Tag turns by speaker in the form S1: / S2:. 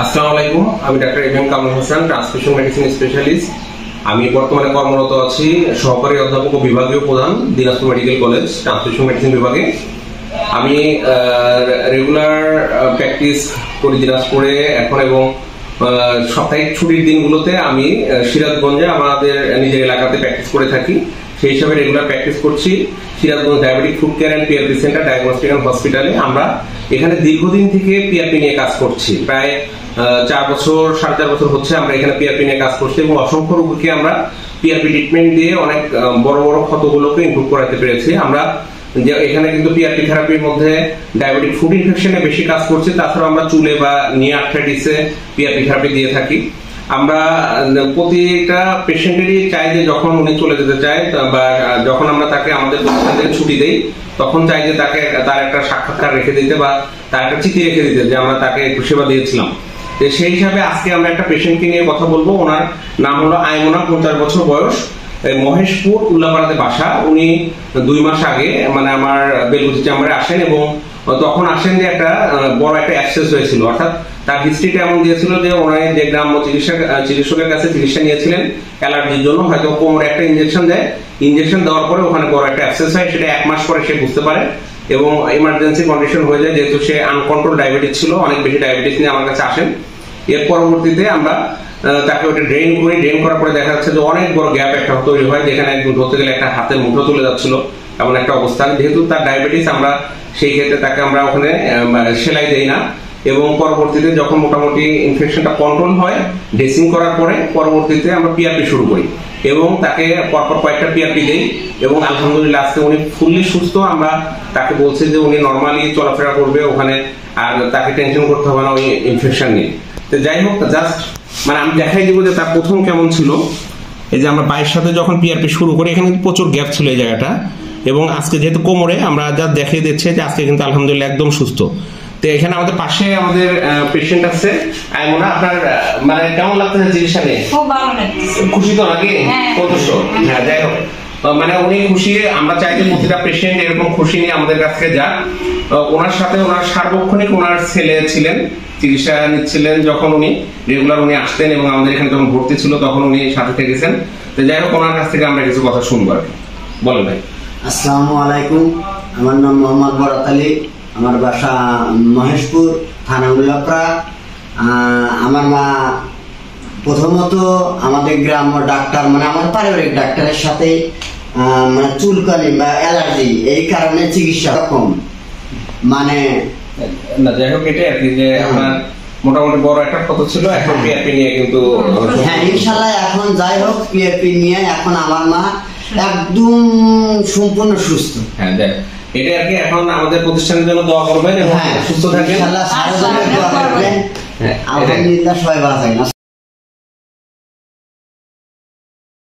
S1: আসসালামু আলাইকুম, আমি doctor M M Kamrul Hossain, transfusion medicine specialist. আমি বর্তমানে কর্মরত আছি সহকারী অধ্যাপক ও বিভাগীয় প্রধান, Dinajpur medical college, transfusion medicine বিভাগে। আমি রেগুলার প্র্যাকটিস করি দিনাজপুরে এখন, এবং সাপ্তাহিক ছুটির দিনগুলোতে আমি সিরাজগঞ্জে আমাদের নিজের এলাকাতে প্র্যাকটিস করে থাকি। সেই হিসাবে রেগুলার প্র্যাকটিস করছি Sirajganj diabetic food care and PRP centre diagnostic and হসপিটালে। আমরা এখানে দীর্ঘদিন থেকে পিআরপি নিয়ে কাজ করছি, প্রায় 4 বছর 4.5 বছর হচ্ছে আমরা এখানে পিআরপি নিয়ে কাজ করছি, এবং অসংখ্য রোগীকে আমরা পিআরপি ট্রিটমেন্ট দিয়ে অনেক বড় বড় ক্ষতগুলোকে ইমপ্রুভ করাতে পেরেছি। আমরা যে এখানে কিন্তু পিআরপি থেরাপির মধ্যে ডায়াবেটিক ফুড ইনফেকশনে বেশি কাজ করছি, তাছাড়া আমরা চুলে বা নি আর্থ্রাইটিসে পিআরপি থেরাপি দিয়ে থাকি। আমরা প্রতিটা পেশেন্টেরই চাই যে যখন উনি চলে যেতে চায় বা যখন আমরা তাকে আমাদের প্রতিষ্ঠান ছুটি দেই, তখন চাই যে তাকে তার একটা সাক্ষাৎকার রেখে দিতে বা তার একটা চিঠি রেখে দিতে যে আমরা তাকে সেবা দিয়েছিলাম। সেই হিসাবে আজকে আমরা একটা পেশেন্টকে নিয়ে কথা বলবো। ওনার নাম হলো আইমনা, 50 বছর বয়স, মহেশপুর উল্লাপাড়াতে বাসা। উনি 2 মাস আগে মানে আমার বেলকুচি চেম্বারে আসেন, এবং তখন আসেন যে একটা বড় একটা অ্যাক্সেস হয়েছিল, অর্থাৎ তার হিস্ট্রিটা এমন দিয়েছিল যে ওনার যে গ্রাম্য চিকিৎসকের কাছে চিকিৎসা নিয়েছিলেন অ্যালার্জির জন্য, হয়তো কোমরে একটা ইনজেকশন দেয়, ইনজেকশন দেওয়ার পরে ওখানে বড় একটা অ্যাক্সেস হয়, সেটা 1 মাস পরে সে বুঝতে পারে এবং ইমার্জেন্সি কন্ডিশন হয়ে যায়, যেহেতু সে আনকন্ট্রোল ডায়াবেটিস ছিল, অনেক বেশি ডায়াবেটিস নিয়ে আমার কাছে আসেন। এর পরবর্তীতে আমরা তাকে ওটা ড্রেন করি, ড্রেন করার পরে দেখা যাচ্ছে যে অনেক বড় গ্যাপ একটা তৈরি হয়, যেখানে একদম ধরতে গেলে একটা হাতের মুঠো তুলে যাচ্ছিল এমন একটা অবস্থান। যেহেতু তার ডায়াবেটিস, আমরা সেই ক্ষেত্রে তাকে আমরা ওখানে সেলাই দেই না, এবং পরবর্তীতে যখন মোটামুটি ইনফেকশনটা কন্ট্রোল হয়, ড্রেসিং করার পরে পরবর্তীতে আমরা পিআরপি শুরু করি এবং তাকে পরপর কয়েকটা পিআরপি দেই, এবং আলহামদুলিল্লাহ আজকে উনি ফুললি সুস্থ। আমরা তাকে বলছি যে উনি নর্মালি চলাফেরা করবে ওখানে, আর তাকে টেনশন করতে হবে না ওই ইনফেকশন নিয়ে। তো যাই হোক, জাস্ট মানে আমি দেখাই দিব যে তার প্রথম কেমন ছিল। এই যে আমরা পায়ের সাথে যখন পিআরপি শুরু করি, এখানে কিন্তু প্রচুর গ্যাপ ছিল এই জায়গাটা, এবং আজকে যেহেতু কোমরে আমরা যা দেখিয়ে দিচ্ছে যে আজকে কিন্তু আলহামদুলিল্লাহ একদম সুস্থ। তো এখানে আমাদের পাশে আমাদের পেশেন্ট আছে আইমনা। আপনার মানে কেমন লাগতেছে চিকিৎসা নিয়ে?
S2: খুব ভালো লাগছে।
S1: খুশি তো নাকি? সন্তুষ্ট? হ্যাঁ, যাই হোক, মানে উনি খুশি। আমরা চাই যে প্রতিটা পেশেন্ট এরকম খুশি নিয়ে আমাদের কাছ থেকে যাক। ওনার সাথে ওনার সার্বক্ষণিক ওনার ছেলে ছিলেন, চিকিৎসা নিচ্ছিলেন যখন উনি রেগুলার উনি আসতেন, এবং আমাদের এখানে যখন ভর্তি ছিল তখন উনি সাথে থেকেছেন। তো যাই হোক, ওনার কাছ থেকে আমরা কিছু কথা শুনবো আর কি। বলেন ভাই।
S3: আসসালামু আলাইকুম, আমার নাম মোহাম্মদ বরাত আলী, আমার বাসা মহেশপুর, থানা উল্লাপাড়া। আমার মা প্রথমত আমাদের গ্রাম্য ডাক্তার, মানে আমার পারিবারিক ডাক্তারের সাথে মানে চুলকানি বা অ্যালার্জি এই কারণে চিকিৎসা কম, মানে
S1: না, যাই হোক, এটাই আর কি যে আপনার মোটামুটি বড় একটা ক্ষত ছিল, এখন পিআরপি নিয়ে কিন্তু
S3: হ্যাঁ ইনশাআল্লাহ এখন যাই হোক পিআরপি নিয়ে এখন আমার মা একদম সম্পূর্ণ সুস্থ।
S1: হ্যাঁ, দেখ এটা আর কি। এখন আমাদের প্রতিষ্ঠানের জন্য দোয়া করবেন এবং সুস্থ থাকবেন।
S3: ইনশাআল্লাহ, আলহামদুলিল্লাহ, সবাই ভালো থাকবেন।